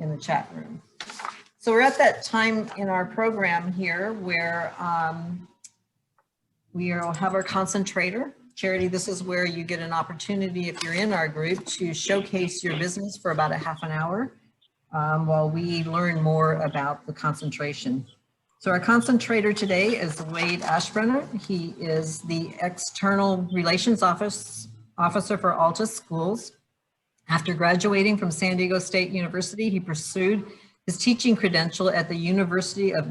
in the chat room. So we're at that time in our program here where we will have our concentrator. Charity, this is where you get an opportunity, if you're in our group, to showcase your business for about a half an hour while we learn more about the concentration. So our concentrator today is Wade Aschbrenner. He is the External Relations Officer for Altus Schools. After graduating from San Diego State University, he pursued his teaching credential at the University of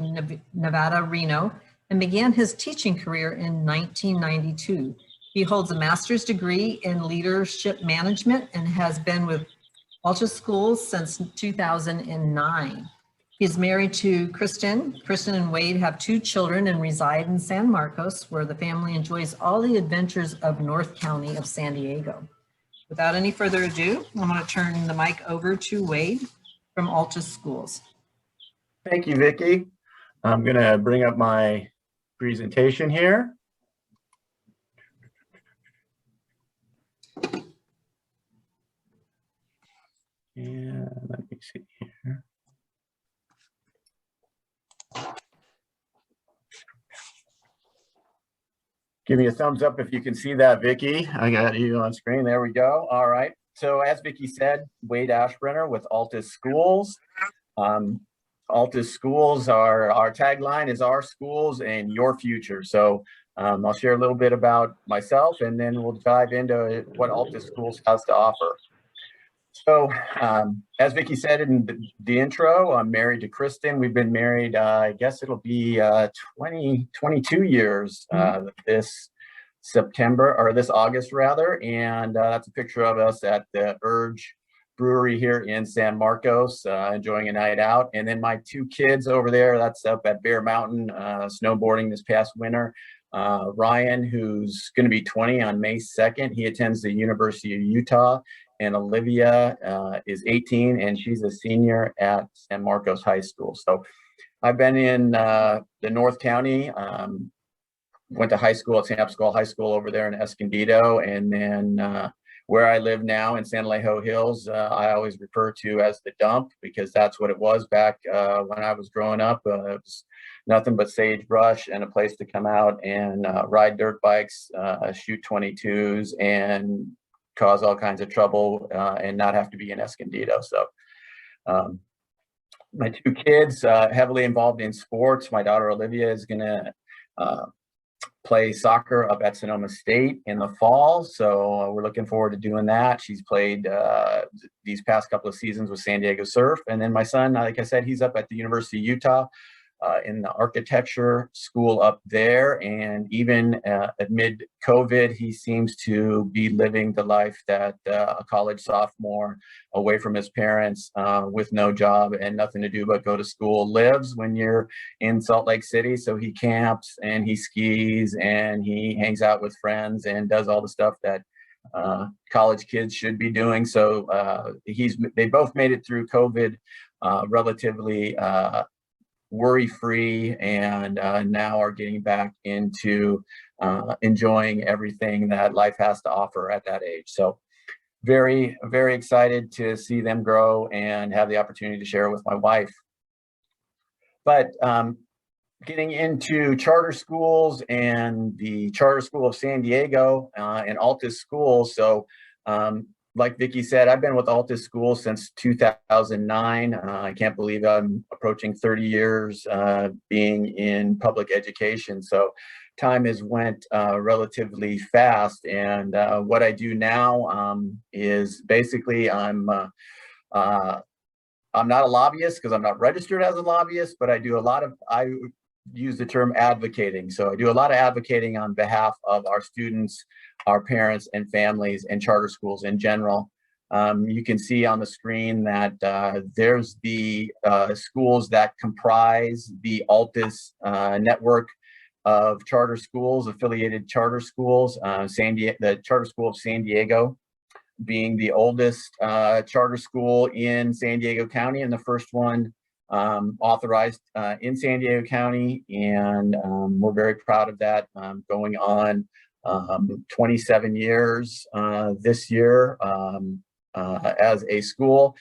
Nevada, Reno, and began his teaching career in 1992. He holds a master's degree in leadership management and has been with Altus Schools since 2009. He's married to Kristen. Kristen and Wade have 2 children and reside in San Marcos, where the family enjoys all the adventures of North County of San Diego. Without any further ado, I'm going to turn the mic over to Wade from Altus Schools. Thank you, Vicki. I'm going to bring up my presentation here. And let me see here. Give me a thumbs up if you can see that, Vicki. I got you on screen. There we go. All right. So as Vicki said, Wade Aschbrenner with Altus Schools. Altus Schools, our tagline is our schools and your future. So I'll share a little bit about myself and then we'll dive into what Altus Schools has to offer. So as Vicki said in the intro, I'm married to Kristen. We've been married, I guess it'll be 22 years this September, or this August rather. And that's a picture of us at the Urge Brewery here in San Marcos, enjoying a night out. And then my 2 kids over there, that's up at Bear Mountain, snowboarding this past winter. Ryan, who's going to be 20 on May 2nd. He attends the University of Utah. And Olivia is 18 and she's a senior at San Marcos High School. So I've been in the North County, went to high school at San Pasqual High School over there in Escondido. And then where I live now in San Alejo Hills, I always refer to as the dump because that's what it was back when I was growing up. It was nothing but sagebrush and a place to come out and ride dirt bikes, shoot 22s and cause all kinds of trouble and not have to be in Escondido. So my 2 kids heavily involved in sports. My daughter Olivia is gonna play soccer up at Sonoma State in the fall. So we're looking forward to doing that. She's played these past couple of seasons with San Diego Surf. And then my son, like I said, he's up at the University of Utah in the architecture school up there. And even amid COVID, he seems to be living the life that a college sophomore away from his parents with no job and nothing to do but go to school lives when you're in Salt Lake City. So he camps and he skis and he hangs out with friends and does all the stuff that college kids should be doing. So they both made it through COVID relatively worry-free and now are getting back into enjoying everything that life has to offer at that age. So very, very excited to see them grow and have the opportunity to share with my wife. But getting into charter schools and the Charter School of San Diego and Altus Schools. So like Vicki said, I've been with Altus Schools since 2009. I can't believe I'm approaching 30 years being in public education. So time has went relatively fast. And what I do now is basically I'm not a lobbyist because I'm not registered as a lobbyist, but I use the term advocating. So I do a lot of advocating on behalf of our students, our parents and families and charter schools in general. You can see on the screen that there's the schools that comprise the Altus network of charter schools, affiliated charter schools, the Charter School of San Diego being the oldest charter school in San Diego County and the first one authorized in San Diego County, and we're very proud of that, going on 27 years this year as a school.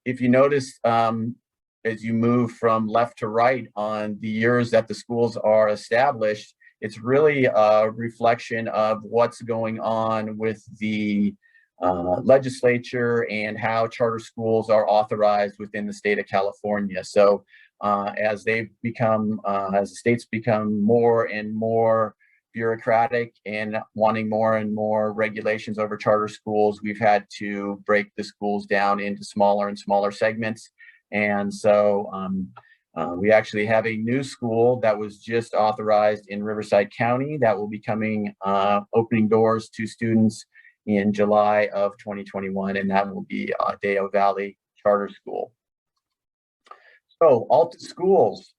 If you notice, as you move from left to right on the years that the schools are established, it's really a reflection of what's going on with the legislature and how charter schools are authorized within the state of California. So as the states become more and more bureaucratic and wanting more and more regulations over charter schools, we've had to break the schools down into smaller and smaller segments. And so we actually have a new school that was just authorized in Riverside County that will be coming, opening doors to students in July of 2021, and that will be Adeo Valley Charter School. So Altus Schools,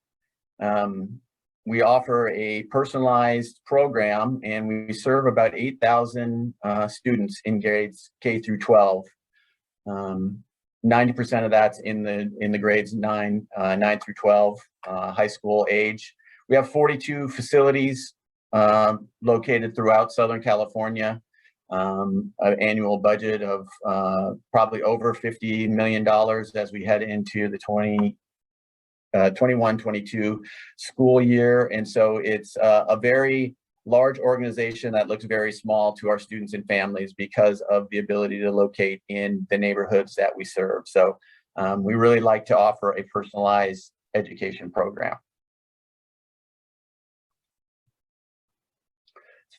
we offer a personalized program, and we serve about 8,000 students in grades K through 12. 90% of that's in the grades 9 through 12, high school age. We have 42 facilities located throughout Southern California. An annual budget of probably over $50 million as we head into the 21-22 school year. And so it's a very large organization that looks very small to our students and families because of the ability to locate in the neighborhoods that we serve. So we really like to offer a personalized education program.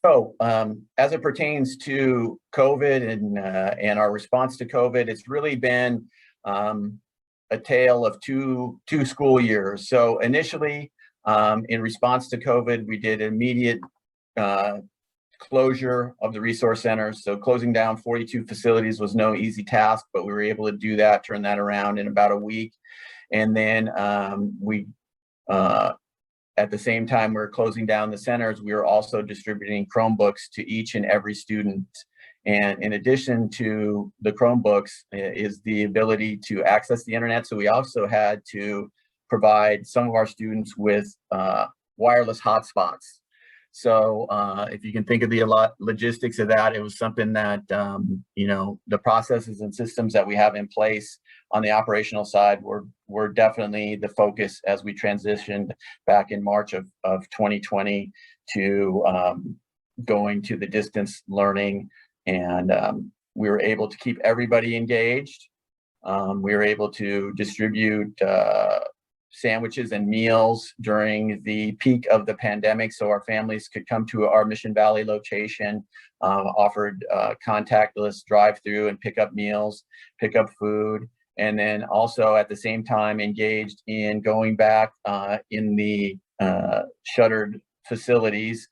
So as it pertains to COVID and our response to COVID, it's really been a tale of two school years. So initially, in response to COVID, we did immediate closure of the resource centers. So closing down 42 facilities was no easy task, but we were able to do that, turn that around in about a week. And then at the same time we're closing down the centers, we were also distributing Chromebooks to each and every student. And in addition to the Chromebooks is the ability to access the internet. So we also had to provide some of our students with wireless hotspots. So if you can think of the logistics of that, it was something that, the processes and systems that we have in place on the operational side were definitely the focus as we transitioned back in March of 2020 to going to the distance learning. And we were able to keep everybody engaged. We were able to distribute sandwiches and meals during the peak of the pandemic so our families could come to our Mission Valley location, offered contactless drive-through and pick up meals, pick up food, and then also at the same time engaged in going back in the shuttered facilities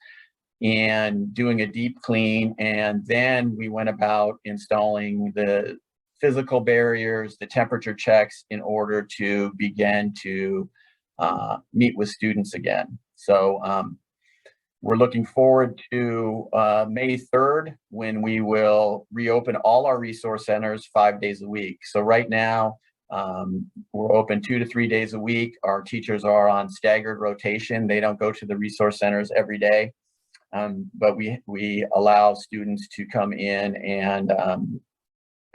and doing a deep clean. And then we went about installing the physical barriers, the temperature checks in order to begin to meet with students again. So we're looking forward to May 3rd when we will reopen all our resource centers 5 days a week. So right now we're open 2 to 3 days a week. Our teachers are on staggered rotation. They don't go to the resource centers every day, but we allow students to come in and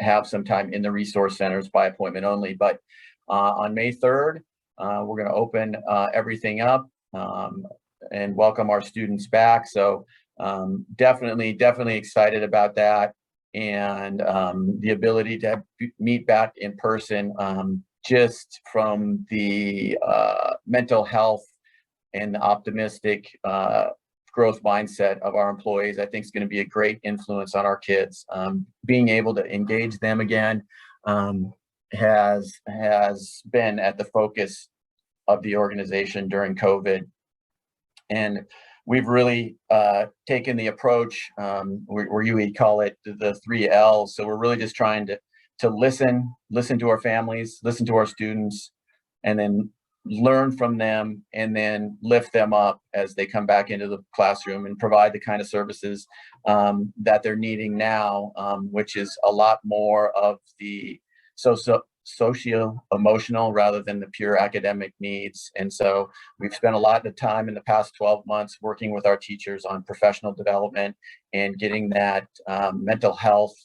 have some time in the resource centers by appointment only. But on May 3rd, we're going to open everything up and welcome our students back. So definitely excited about that. And the ability to meet back in person, just from the mental health and the optimistic growth mindset of our employees, I think is going to be a great influence on our kids. Being able to engage them again has been at the focus of the organization during COVID. And we've really taken the approach where you would call it the 3 L's. So we're really just trying to listen to our families, listen to our students, and then learn from them, and then lift them up as they come back into the classroom and provide the kind of services that they're needing now, which is a lot more of the socio-emotional rather than the pure academic needs. And so we've spent a lot of time in the past 12 months working with our teachers on professional development and getting that mental health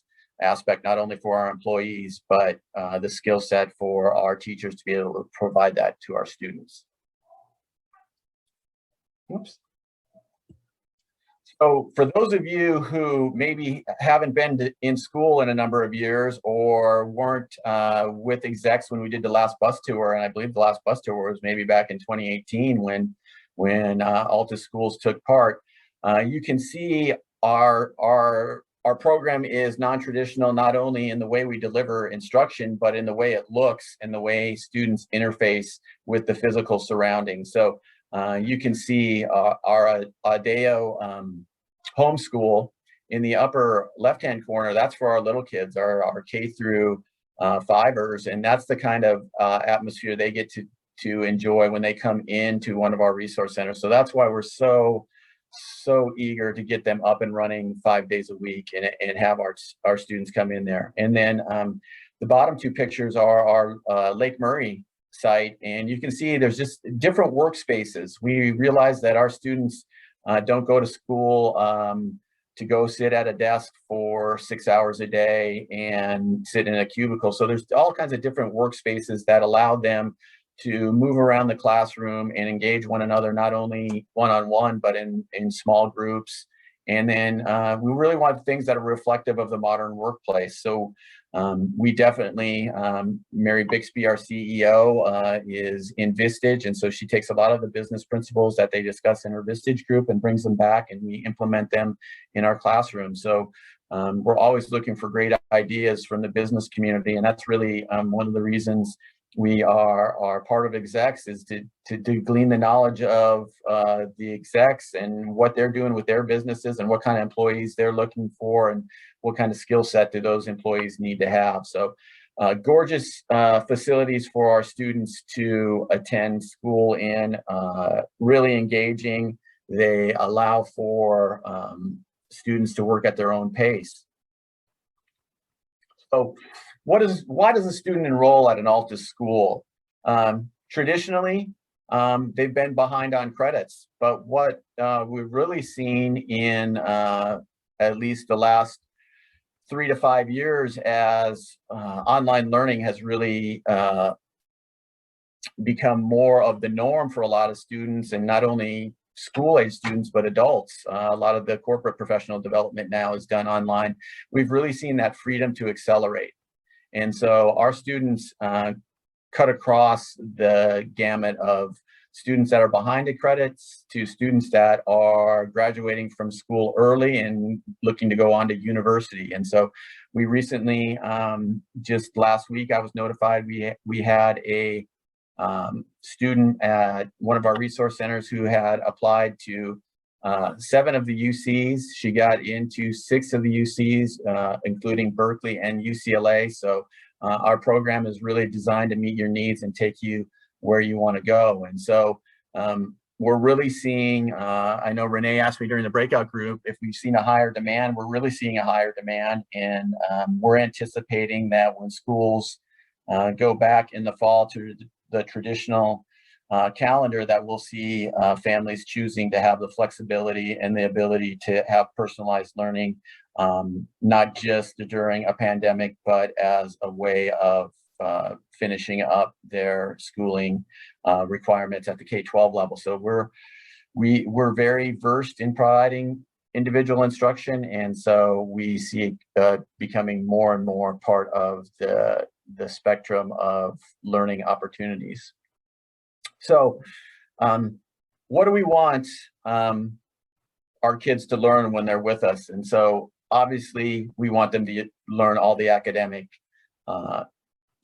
aspect, not only for our employees, but the skill set for our teachers to be able to provide that to our students. Oops. So for those of you who maybe haven't been in school in a number of years or weren't with execs when we did the last bus tour, and I believe the last bus tour was maybe back in 2018 when Altus Schools took part, you can see our program is non-traditional, not only in the way we deliver instruction, but in the way it looks and the way students interface with the physical surroundings. So you can see our Adeo homeschool in the upper left-hand corner. That's for our little kids, our K through fivers, and that's the kind of atmosphere they get to enjoy when they come into one of our resource centers. So that's why we're so eager to get them up and running 5 days a week and have our students come in there. And then the bottom two pictures are our Lake Murray site, and you can see there's just different workspaces. We realize that our students don't go to school to go sit at a desk for 6 hours a day and sit in a cubicle. So there's all kinds of different workspaces that allow them to move around the classroom and engage one another, not only one-on-one, but in small groups. And then we really want things that are reflective of the modern workplace. So we definitely, Mary Bixby, our CEO, is in Vistage. And so she takes a lot of the business principles that they discuss in her Vistage group and brings them back, and we implement them in our classroom. So we're always looking for great ideas from the business community. And that's really one of the reasons we are part of execs, is to glean the knowledge of the execs and what they're doing with their businesses and what kind of employees they're looking for and what kind of skill set do those employees need to have. So gorgeous facilities for our students to attend school in, really engaging. They allow for students to work at their own pace. So why does a student enroll at an Altus school? Traditionally, they've been behind on credits, but what we've really seen in at least the last 3 to 5 years, as online learning has really become more of the norm for a lot of students, and not only school-age students, but adults. A lot of the corporate professional development now is done online. We've really seen that freedom to accelerate. And so our students cut across the gamut of students that are behind in credits to students that are graduating from school early and looking to go on to university. And so we recently, just last week, I was notified we had a student at one of our resource centers who had applied to 7 of the UCs. She got into 6 of the UCs, including Berkeley and UCLA. So our program is really designed to meet your needs and take you where you want to go. And so we're really seeing, I know Renee asked me during the breakout group if we've seen a higher demand. We're really seeing a higher demand, and we're anticipating that when schools go back in the fall to the traditional calendar, that we'll see families choosing to have the flexibility and the ability to have personalized learning, not just during a pandemic, but as a way of finishing up their schooling requirements at the K-12 level. So we're very versed in providing individual instruction, and so we see it becoming more and more part of the spectrum of learning opportunities. So what do we want our kids to learn when they're with us? And so obviously we want them to learn all the academic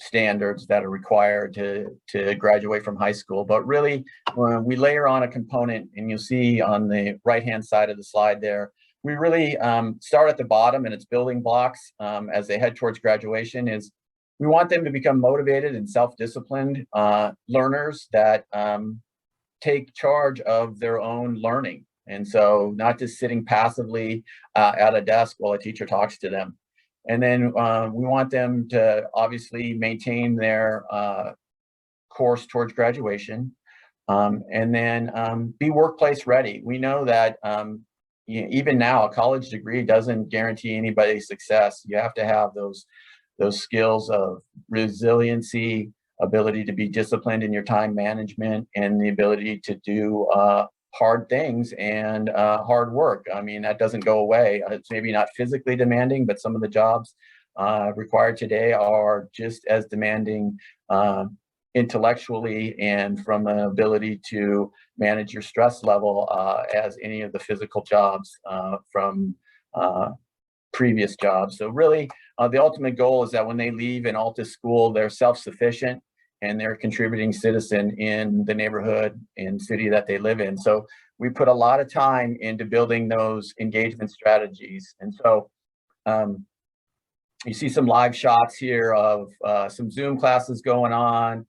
standards that are required to graduate from high school. But really, when we layer on a component, and you'll see on the right-hand side of the slide there, we really start at the bottom, and it's building blocks as they head towards graduation. Is we want them to become motivated and self-disciplined learners that take charge of their own learning. And so not just sitting passively at a desk while a teacher talks to them. And then we want them to obviously maintain their course towards graduation, and then be workplace ready. We know that even now, a college degree doesn't guarantee anybody's success. You have to have those skills of resiliency, ability to be disciplined in your time management, and the ability to do hard things and hard work. I mean, that doesn't go away. It's maybe not physically demanding, but some of the jobs required today are just as demanding intellectually and from an ability to manage your stress level as any of the physical jobs from previous jobs. So really, the ultimate goal is that when they leave an Altus school, they're self-sufficient and they're a contributing citizen in the neighborhood and city that they live in. So we put a lot of time into building those engagement strategies. And so you see some live shots here of some Zoom classes going on,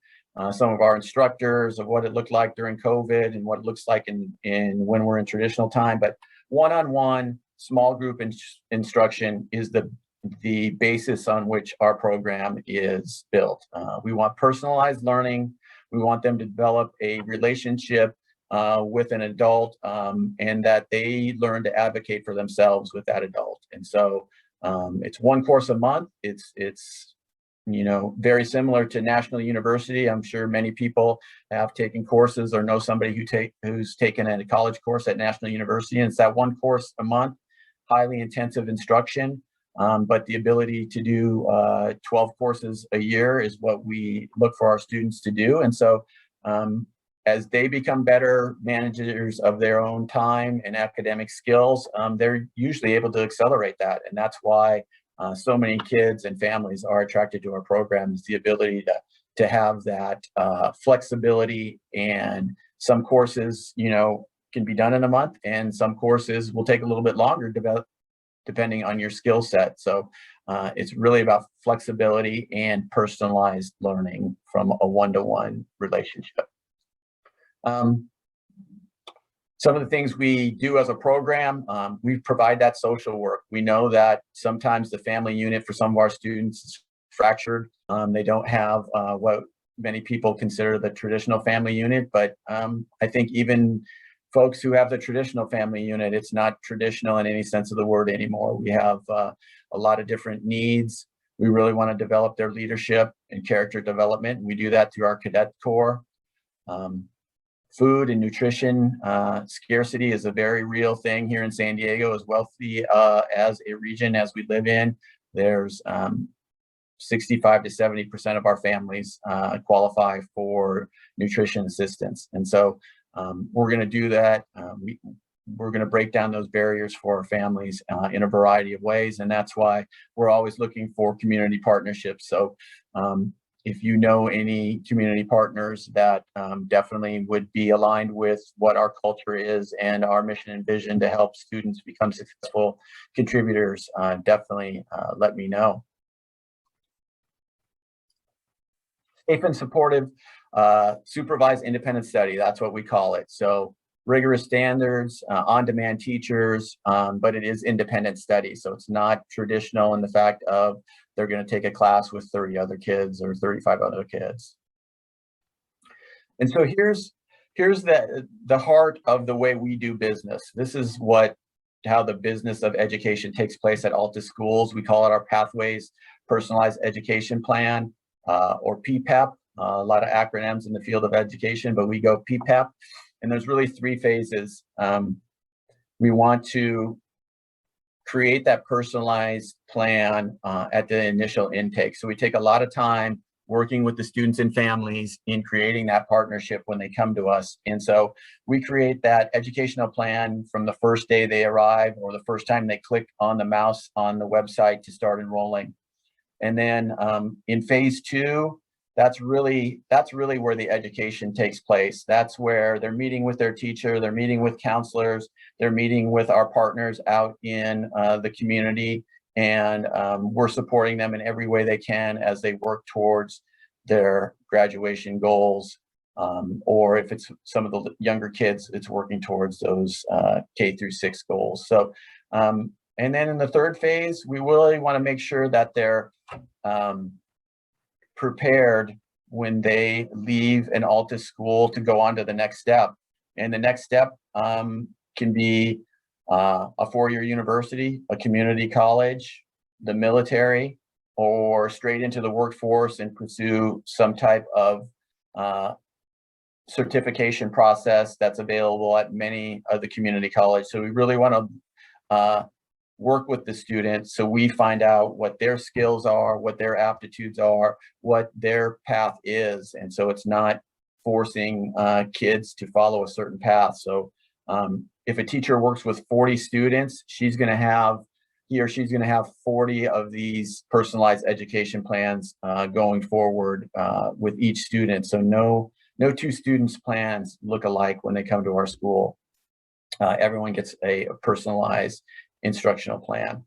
some of our instructors of what it looked like during COVID and what it looks like in when we're in traditional time. But one-on-one small group instruction is the basis on which our program is built. We want personalized learning. We want them to develop a relationship with an adult and that they learn to advocate for themselves with that adult. And so it's one course a month. It's very similar to National University. I'm sure many people have taken courses or know somebody who's taken a college course at National University. And it's that one course a month, highly intensive instruction. But the ability to do 12 courses a year is what we look for our students to do. And so as they become better managers of their own time and academic skills, they're usually able to accelerate that. And that's why so many kids and families are attracted to our program, is the ability to have that flexibility. And some courses, can be done in a month, and some courses will take a little bit longer to develop, depending on your skill set. So it's really about flexibility and personalized learning from a one-to-one relationship. Some of the things we do as a program, we provide that social work. We know that sometimes the family unit for some of our students is fractured. They don't have what many people consider the traditional family unit, but I think even folks who have the traditional family unit, it's not traditional in any sense of the word anymore. We have a lot of different needs. We really want to develop their leadership and character development. We do that through our cadet corps. Food and nutrition scarcity is a very real thing here in San Diego. As wealthy as a region as we live in, there's 65 to 70% of our families qualify for nutrition assistance. And so we're going to do that. We're going to break down those barriers for our families in a variety of ways. And that's why we're always looking for community partnerships. So if you know any community partners that definitely would be aligned with what our culture is and our mission and vision to help students become successful contributors, definitely let me know. Safe and supportive supervised independent study, that's what we call it. So rigorous standards, on-demand teachers, but it is independent study. So it's not traditional in the fact of they're going to take a class with 30 other kids or 35 other kids. And so here's the heart of the way we do business. This is how the business of education takes place at Altus Schools. We call it our Pathways Personalized Education Plan, or PPEP. A lot of acronyms in the field of education, but we go PPEP. And there's really three phases. We want to create that personalized plan at the initial intake. So we take a lot of time working with the students and families in creating that partnership when they come to us. And so we create that educational plan from the first day they arrive or the first time they click on the mouse on the website to start enrolling. And then in phase two, that's really where the education takes place. That's where they're meeting with their teacher, they're meeting with counselors, they're meeting with our partners out in the community, and we're supporting them in every way they can as they work towards their graduation goals. Or if it's some of the younger kids, it's working towards those K-6 goals. So, and then in the third phase, we really want to make sure that they're prepared when they leave an Altus school to go on to the next step. And the next step can be a four-year university, a community college, the military, or straight into the workforce and pursue some type of certification process that's available at many of the community college. So we really want to work with the students so we find out what their skills are, what their aptitudes are, what their path is. And so it's not forcing kids to follow a certain path. So if a teacher works with 40 students, he or she's going to have 40 of these personalized education plans going forward with each student. So no two students' plans look alike when they come to our school. Everyone gets a personalized instructional plan.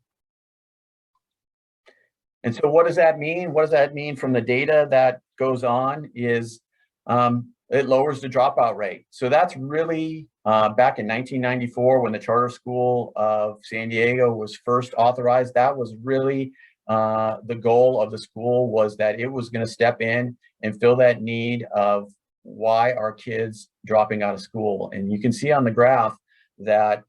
And so what does that mean? What does that mean from the data that goes on is it lowers the dropout rate. So that's really back in 1994 when the Charter School of San Diego was first authorized. That was really the goal of the school, was that it was going to step in and fill that need of why are kids dropping out of school. And you can see on the graph that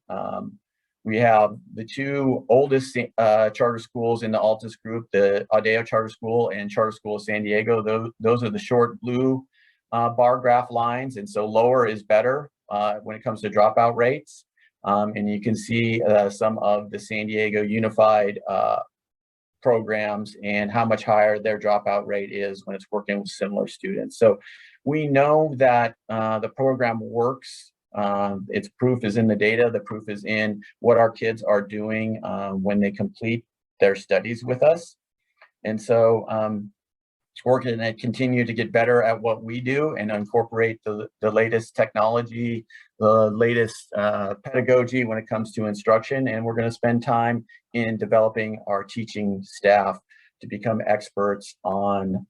we have the two oldest charter schools in the Altus group, the Adeo Charter School and Charter School of San Diego. Those are the short blue bar graph lines. And so lower is better when it comes to dropout rates. And you can see some of the San Diego Unified programs and how much higher their dropout rate is when it's working with similar students. So we know that the program works. Its proof is in the data. The proof is in what our kids are doing when they complete their studies with us. And so we're going to continue to get better at what we do and incorporate the latest technology, the latest pedagogy when it comes to instruction. And we're going to spend time in developing our teaching staff to become experts on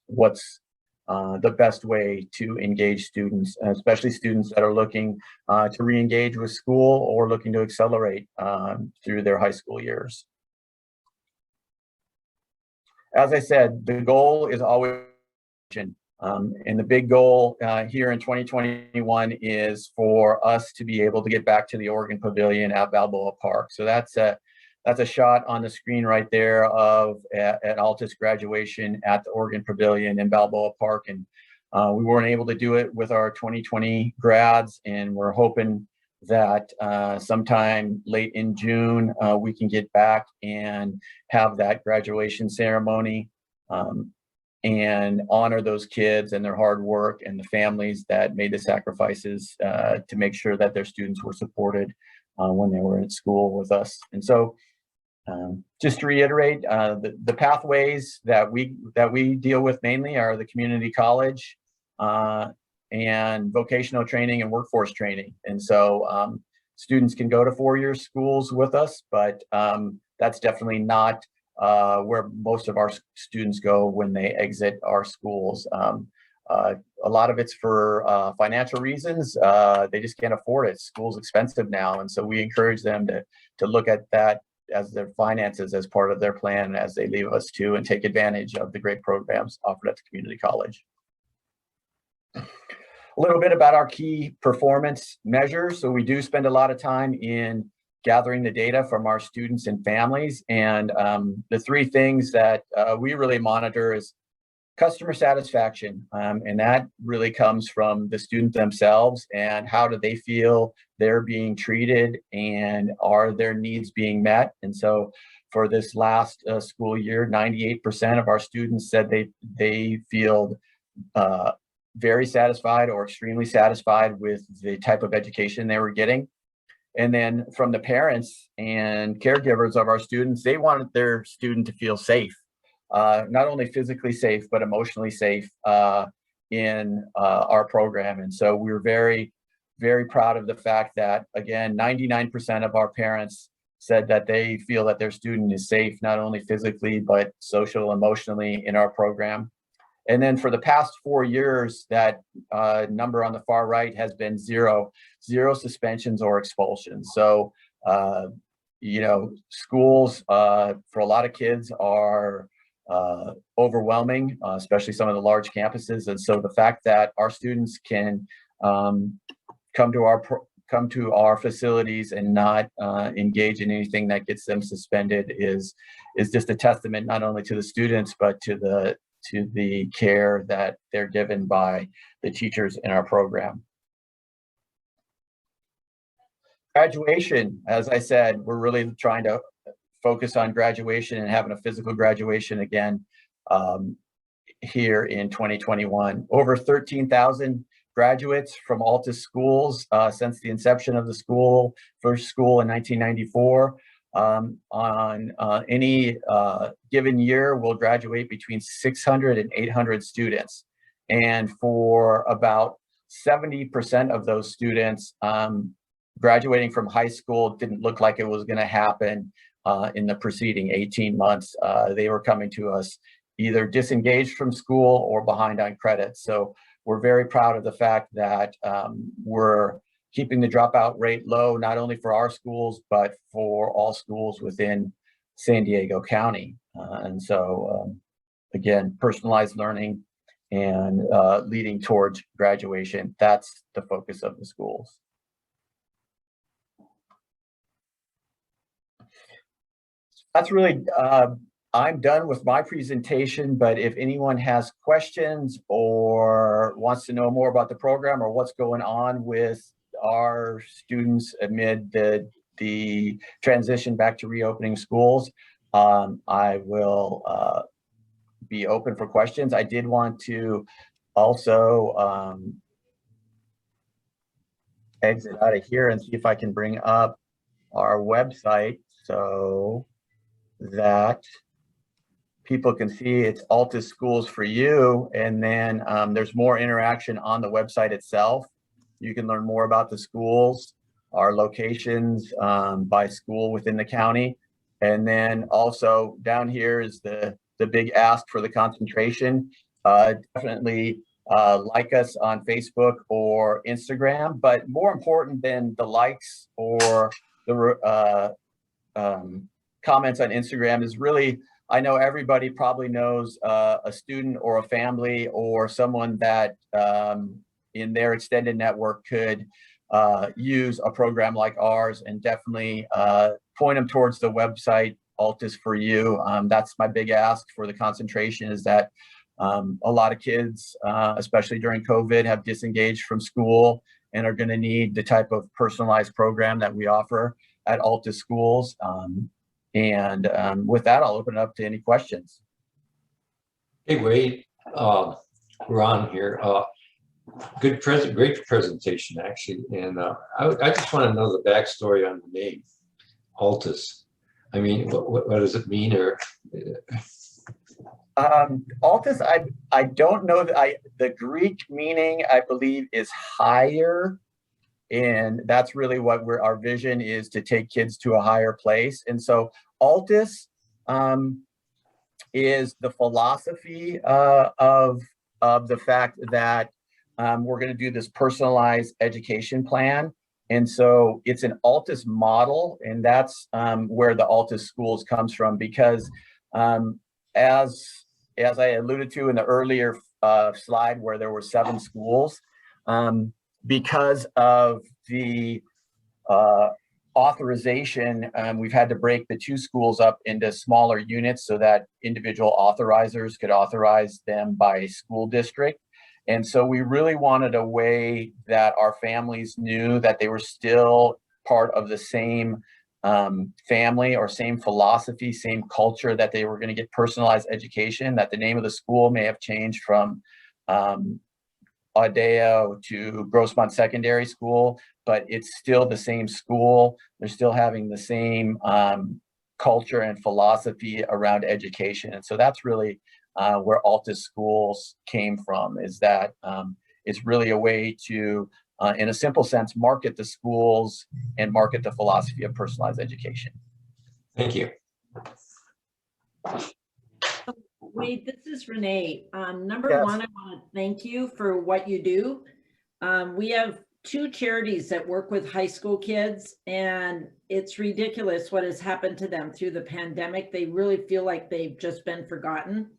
what's the best way to engage students, especially students that are looking to re-engage with school or looking to accelerate through their high school years. As I said, the goal is always, and the big goal here in 2021 is for us to be able to get back to the Oregon Pavilion at Balboa Park. So that's a shot on the screen right there of an Altus graduation at the Oregon Pavilion in Balboa Park. And we weren't able to do it with our 2020 grads, and we're hoping that sometime late in June, we can get back and have that graduation ceremony and honor those kids and their hard work and the families that made the sacrifices to make sure that their students were supported when they were at school with us. And so just to reiterate, the pathways that we deal with mainly are the community college and vocational training and workforce training. And so students can go to four-year schools with us, but that's definitely not where most of our students go when they exit our schools. A lot of it's for financial reasons. They just can't afford it. School's expensive now. And so we encourage them to look at that as their finances as part of their plan as they leave us too, and take advantage of the great programs offered at the community college. A little bit about our key performance measures. So we do spend a lot of time in gathering the data from our students and families. And the three things that we really monitor is customer satisfaction. And that really comes from the student themselves and how do they feel they're being treated and are their needs being met. And so for this last school year, 98% of our students said they feel very satisfied or extremely satisfied with the type of education they were getting. And then from the parents and caregivers of our students, they wanted their student to feel safe, not only physically safe, but emotionally safe in our program. And so we're very, very proud of the fact that, again, 99% of our parents said that they feel that their student is safe, not only physically, but social, emotionally in our program. And then for the past 4 years, that number on the far right has been zero suspensions or expulsions. So, schools for a lot of kids are overwhelming, especially some of the large campuses. And so the fact that our students can come to come to our facilities and not engage in anything that gets them suspended is just a testament not only to the students but to the care that they're given by the teachers in our program. Graduation, as I said, we're really trying to focus on graduation and having a physical graduation again here in 2021. Over 13,000 graduates from Altus Schools since the inception of the school, first school in 1994. On any given year, we'll graduate between 600 and 800 students. And for about 70% of those students, graduating from high school didn't look like it was going to happen in the preceding 18 months. They were coming to us either disengaged from school or behind on credits. So we're very proud of the fact that we're keeping the dropout rate low, not only for our schools, but for all schools within San Diego County. And so, again, personalized learning and leading towards graduation, that's the focus of the schools. That's really, I'm done with my presentation, but if anyone has questions or wants to know more about the program or what's going on with our students amid the transition back to reopening schools, I will be open for questions. I did want to also exit out of here and see if I can bring up our website so that people can see it's Altus Schools for You, and then there's more interaction on the website itself. You can learn more about the schools, our locations by school within the county, and then also down here is the big ask for the concentration. Definitely like us on Facebook or Instagram, but more important than the likes or the comments on Instagram is really, I know everybody probably knows a student or a family or someone that in their extended network could use a program like ours, and definitely point them towards the website Altus for You. That's my big ask for the concentration, is that a lot of kids, especially during COVID, have disengaged from school and are going to need the type of personalized program that we offer at Altus Schools. And with that, I'll open it up to any questions. Hey, Wade, Ron here. Great presentation, actually. And I just want to know the backstory on the name, Altus. I mean, what does it mean? Or Altus, I don't know that the Greek meaning, I believe, is higher. And that's really what our vision is, to take kids to a higher place. And so Altus is the philosophy of the fact that we're going to do this personalized education plan. And so it's an Altus model, and that's where the Altus Schools comes from, because as I alluded to in the earlier slide where there were 7 schools, because of the authorization, we've had to break the 2 schools up into smaller units so that individual authorizers could authorize them by school district. And so we really wanted a way that our families knew that they were still part of the same family or same philosophy, same culture, that they were going to get personalized education, that the name of the school may have changed from Adeo to Grossmont Secondary School, but it's still the same school. They're still having the same culture and philosophy around education. And so that's really where Altus Schools came from, is that it's really a way to, in a simple sense, market the schools and market the philosophy of personalized education. thank you. Wade, this is Renee. Number Yes. one, I want to thank you for what you do. We have 2 charities that work with high school kids, and it's ridiculous what has happened to them through the pandemic. They really feel like they've just been forgotten.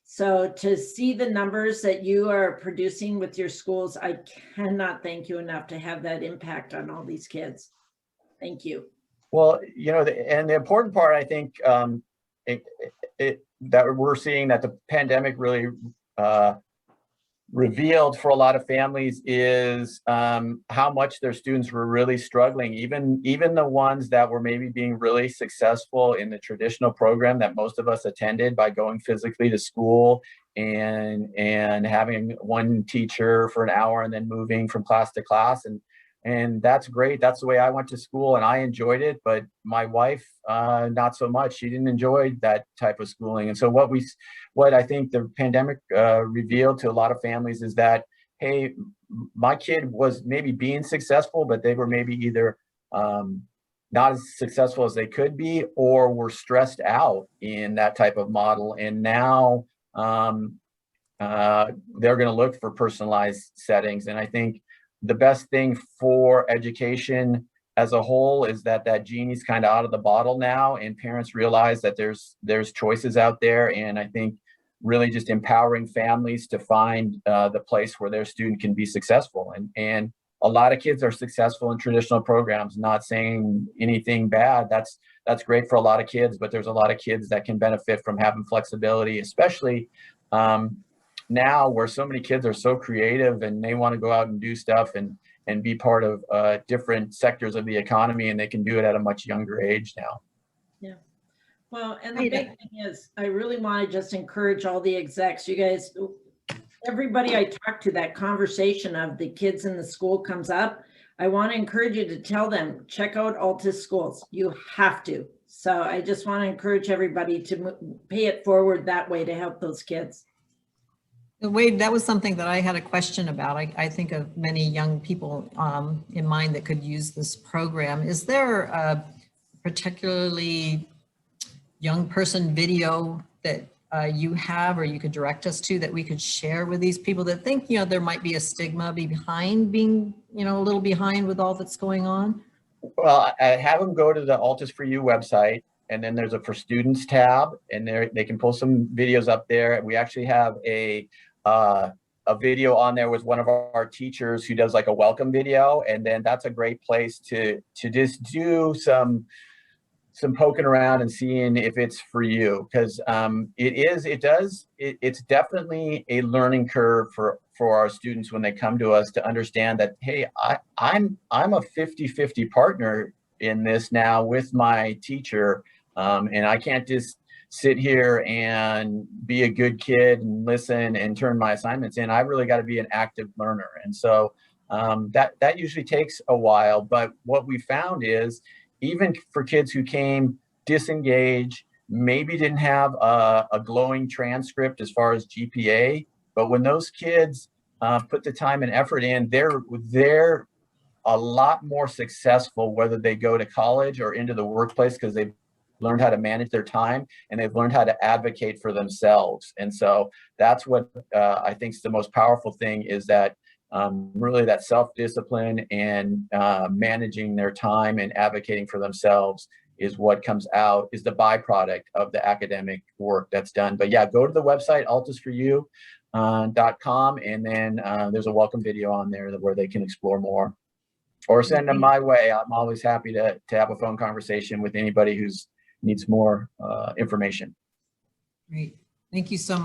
So to see the numbers that you are producing with your schools, I cannot thank you enough to have that impact on all these kids. Thank you. Well, and the important part, I think, that we're seeing that the pandemic really revealed for a lot of families is how much their students were really struggling. Even the ones that were maybe being really successful in the traditional program that most of us attended by going physically to school and having one teacher for an hour and then moving from class to class. And that's great. That's the way I went to school and I enjoyed it, but my wife, not so much. She didn't enjoy that type of schooling. And so what I think the pandemic revealed to a lot of families is that, hey, my kid was maybe being successful, but they were maybe either not as successful as they could be, or were stressed out in that type of model. And now they're going to look for personalized settings. And I think the best thing for education as a whole is that genie's kind of out of the bottle now, and parents realize that there's choices out there. And I think really just empowering families to find the place where their student can be successful. And a lot of kids are successful in traditional programs, not saying anything bad. That's great for a lot of kids, but there's a lot of kids that can benefit from having flexibility, especially now where so many kids are so creative and they want to go out and do stuff and be part of different sectors of the economy, and they can do it at a much younger age now. Yeah. Well, and the big thing is, I really want to just encourage all the execs, you guys, everybody I talk to, that conversation of the kids in the school comes up. I want to encourage you to tell them, check out Altus Schools. You have to. So I just want to encourage everybody to pay it forward that way to help those kids. Wade, that was something that I had a question about. I think of many young people in mind that could use this program. Is there a particularly young person video that you have or you could direct us to that we could share with these people that think, there might be a stigma behind being, a little behind with all that's going on? Well, I have them go to the Altus for You website, and then there's a For Students tab, and they can pull some videos up there. We actually have a video on there with one of our teachers who does like a welcome video, and then that's a great place to just do some poking around and seeing if it's for you, because it's definitely a learning curve for our students when they come to us to understand that, hey, I'm a 50-50 partner in this now with my teacher, and I can't just sit here and be a good kid and listen and turn my assignments in. I really got to be an active learner. And so that usually takes a while. But what we found is, even for kids who came disengaged, maybe didn't have a glowing transcript as far as GPA, but when those kids put the time and effort in, they're a lot more successful, whether they go to college or into the workplace, because they've learned how to manage their time and they've learned how to advocate for themselves. And so that's what I think is the most powerful thing, is that really that self-discipline and managing their time and advocating for themselves is what comes out, is the byproduct of the academic work that's done. But yeah, go to the website, altusforyou.com, and then there's a welcome video on there where they can explore more, or send them my way. I'm always happy to have a phone conversation with anybody who's needs more information. Great. Thank you so much.